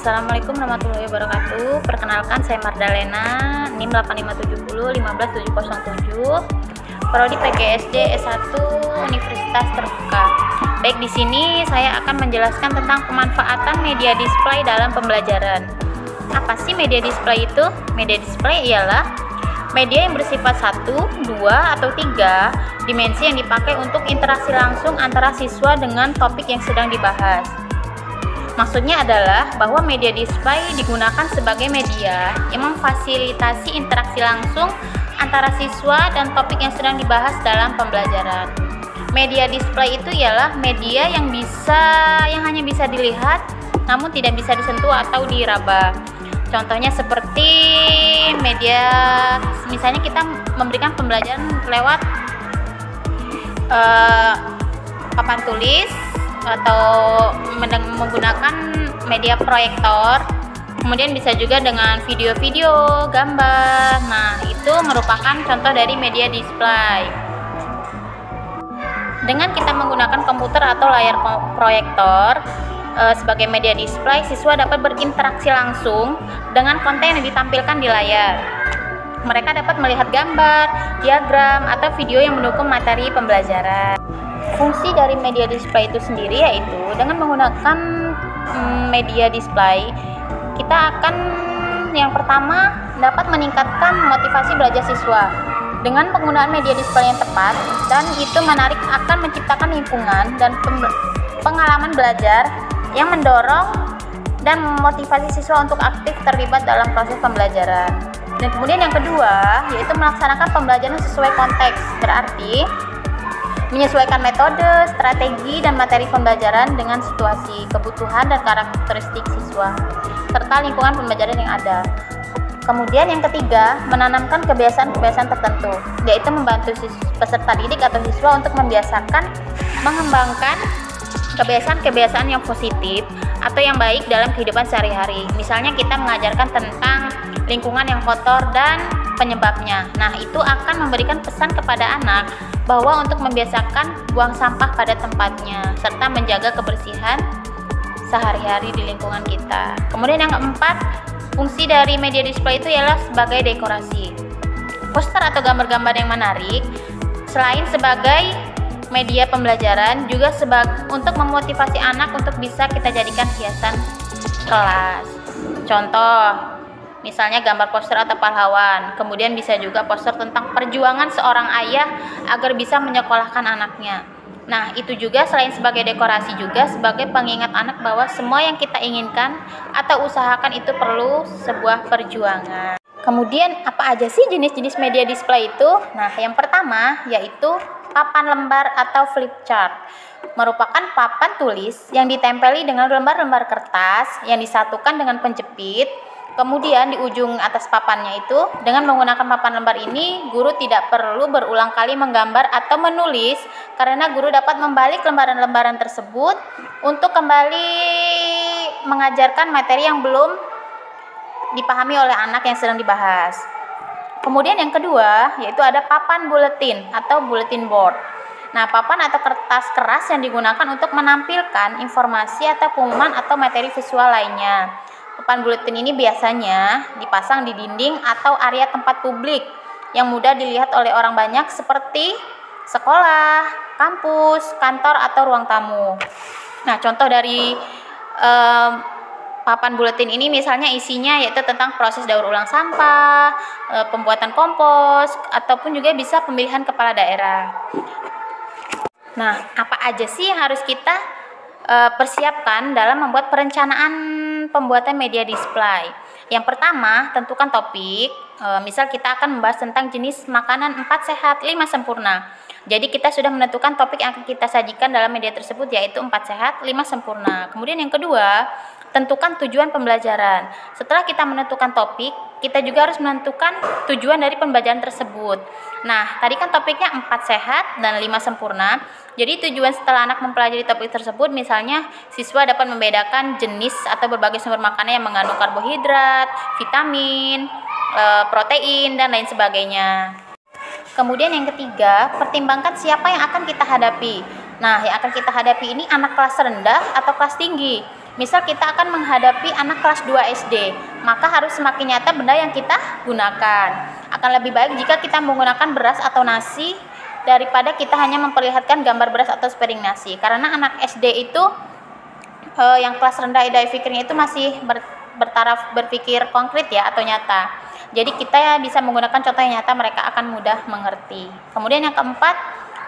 Assalamualaikum warahmatullahi wabarakatuh. Perkenalkan, saya Mardalena, NIM 8570157, Prodi PGSD S1 Universitas Terbuka. Baik, di sini saya akan menjelaskan tentang pemanfaatan media display dalam pembelajaran. Apa sih media display itu? Media display ialah media yang bersifat 1, 2, atau 3 dimensi yang dipakai untuk interaksi langsung antara siswa dengan topik yang sedang dibahas. Maksudnya adalah bahwa media display digunakan sebagai media yang memfasilitasi interaksi langsung antara siswa dan topik yang sedang dibahas dalam pembelajaran. Media display itu ialah media yang hanya bisa dilihat namun tidak bisa disentuh atau diraba. Contohnya seperti media, misalnya kita memberikan pembelajaran lewat papan tulis atau menggunakan media proyektor, kemudian bisa juga dengan video-video, gambar. Nah, itu merupakan contoh dari media display. Dengan kita menggunakan komputer atau layar proyektor sebagai media display, siswa dapat berinteraksi langsung dengan konten yang ditampilkan di layar. Mereka dapat melihat gambar, diagram, atau video yang mendukung materi pembelajaran. Fungsi dari media display itu sendiri yaitu dengan menggunakan media display, kita akan yang pertama dapat meningkatkan motivasi belajar siswa. Dengan penggunaan media display yang tepat dan itu menarik, akan menciptakan lingkungan dan pengalaman belajar yang mendorong dan memotivasi siswa untuk aktif terlibat dalam proses pembelajaran. Dan kemudian yang kedua yaitu melaksanakan pembelajaran sesuai konteks, berarti menyesuaikan metode, strategi, dan materi pembelajaran dengan situasi, kebutuhan, dan karakteristik siswa, serta lingkungan pembelajaran yang ada. Kemudian yang ketiga, menanamkan kebiasaan-kebiasaan tertentu, yaitu membantu peserta didik atau siswa untuk membiasakan, mengembangkan kebiasaan-kebiasaan yang positif atau yang baik dalam kehidupan sehari-hari. Misalnya kita mengajarkan tentang lingkungan yang kotor dan penyebabnya. Nah, itu akan memberikan pesan kepada anak bahwa untuk membiasakan buang sampah pada tempatnya serta menjaga kebersihan sehari-hari di lingkungan kita. Kemudian yang keempat, fungsi dari media display itu ialah sebagai dekorasi. Poster atau gambar-gambar yang menarik selain sebagai media pembelajaran juga untuk memotivasi anak untuk bisa kita jadikan hiasan kelas. Contoh, misalnya gambar poster atau pahlawan. Kemudian bisa juga poster tentang perjuangan seorang ayah agar bisa menyekolahkan anaknya. Nah, itu juga selain sebagai dekorasi juga sebagai pengingat anak bahwa semua yang kita inginkan atau usahakan itu perlu sebuah perjuangan. Kemudian apa aja sih jenis-jenis media display itu? Nah, yang pertama yaitu papan lembar atau flip chart. Merupakan papan tulis yang ditempeli dengan lembar-lembar kertas yang disatukan dengan penjepit. Kemudian di ujung atas papannya itu, dengan menggunakan papan lembar ini, guru tidak perlu berulang kali menggambar atau menulis karena guru dapat membalik lembaran-lembaran tersebut untuk kembali mengajarkan materi yang belum dipahami oleh anak yang sedang dibahas. Kemudian yang kedua, yaitu ada papan buletin atau bulletin board. Nah, papan atau kertas keras yang digunakan untuk menampilkan informasi atau pengumuman atau materi visual lainnya. Papan buletin ini biasanya dipasang di dinding atau area tempat publik yang mudah dilihat oleh orang banyak seperti sekolah, kampus, kantor, atau ruang tamu. Nah, contoh dari papan buletin ini misalnya isinya yaitu tentang proses daur ulang sampah, pembuatan kompos, ataupun juga bisa pemilihan kepala daerah. Nah, apa aja sih yang harus kita persiapkan dalam membuat perencanaan pembuatan media display? Yang pertama, tentukan topik. Misal kita akan membahas tentang jenis makanan 4 sehat, 5 sempurna. Jadi kita sudah menentukan topik yang akan kita sajikan dalam media tersebut yaitu 4 sehat, 5 sempurna. Kemudian yang kedua, tentukan tujuan pembelajaran. Setelah kita menentukan topik, kita juga harus menentukan tujuan dari pembelajaran tersebut. Nah, tadi kan topiknya 4 sehat dan 5 sempurna. Jadi tujuan setelah anak mempelajari topik tersebut, misalnya siswa dapat membedakan jenis atau berbagai sumber makanan yang mengandung karbohidrat, vitamin, protein, dan lain sebagainya. Kemudian yang ketiga, pertimbangkan siapa yang akan kita hadapi. Nah, yang akan kita hadapi ini anak kelas rendah atau kelas tinggi. Misal kita akan menghadapi anak kelas 2 SD, maka harus semakin nyata benda yang kita gunakan. Akan lebih baik jika kita menggunakan beras atau nasi daripada kita hanya memperlihatkan gambar beras atau sepiring nasi. Karena anak SD itu yang kelas rendah daya fikirnya itu masih bertaraf berpikir konkret ya atau nyata. Jadi kita bisa menggunakan contoh yang nyata, mereka akan mudah mengerti. Kemudian yang keempat,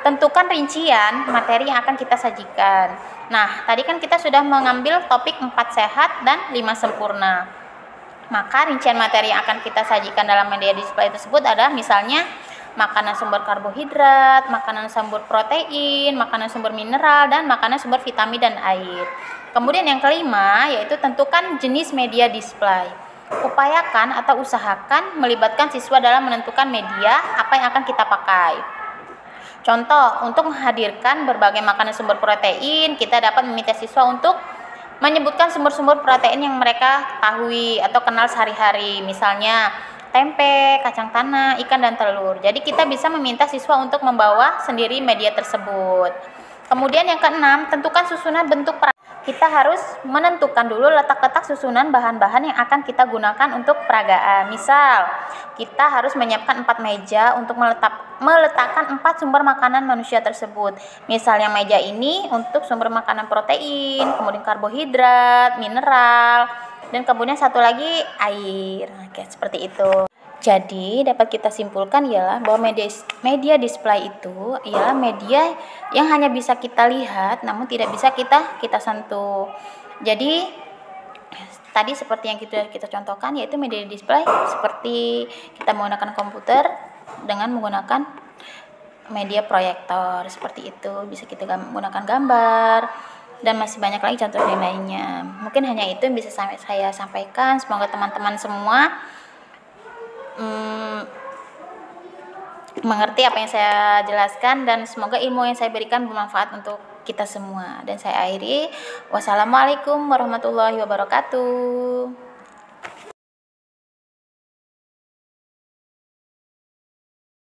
tentukan rincian materi yang akan kita sajikan. Nah, tadi kan kita sudah mengambil topik 4 sehat dan 5 sempurna. Maka rincian materi yang akan kita sajikan dalam media display tersebut adalah misalnya makanan sumber karbohidrat, makanan sumber protein, makanan sumber mineral, dan makanan sumber vitamin dan air. Kemudian yang kelima yaitu tentukan jenis media display. Upayakan atau usahakan melibatkan siswa dalam menentukan media apa yang akan kita pakai. Contoh, untuk menghadirkan berbagai makanan sumber protein, kita dapat meminta siswa untuk menyebutkan sumber-sumber protein yang mereka ketahui atau kenal sehari-hari. Misalnya tempe, kacang tanah, ikan, dan telur. Jadi kita bisa meminta siswa untuk membawa sendiri media tersebut. Kemudian yang keenam, tentukan susunan bentuk peraga. Kita harus menentukan dulu letak-letak susunan bahan-bahan yang akan kita gunakan untuk peragaan. Misal, kita harus menyiapkan 4 meja untuk meletakkan 4 sumber makanan manusia tersebut. Misalnya meja ini untuk sumber makanan protein, kemudian karbohidrat, mineral, dan kemudian satu lagi air. Oke, seperti itu. Jadi dapat kita simpulkan ialah bahwa media display itu ialah media yang hanya bisa kita lihat namun tidak bisa kita sentuh. Jadi tadi seperti yang kita contohkan yaitu media display seperti kita menggunakan komputer dengan menggunakan media proyektor seperti itu, bisa kita menggunakan gambar dan masih banyak lagi contoh yang lainnya. Mungkin hanya itu yang bisa saya sampaikan. Semoga teman-teman semua mengerti apa yang saya jelaskan dan semoga ilmu yang saya berikan bermanfaat untuk kita semua. Dan saya akhiri, wassalamualaikum warahmatullahi wabarakatuh.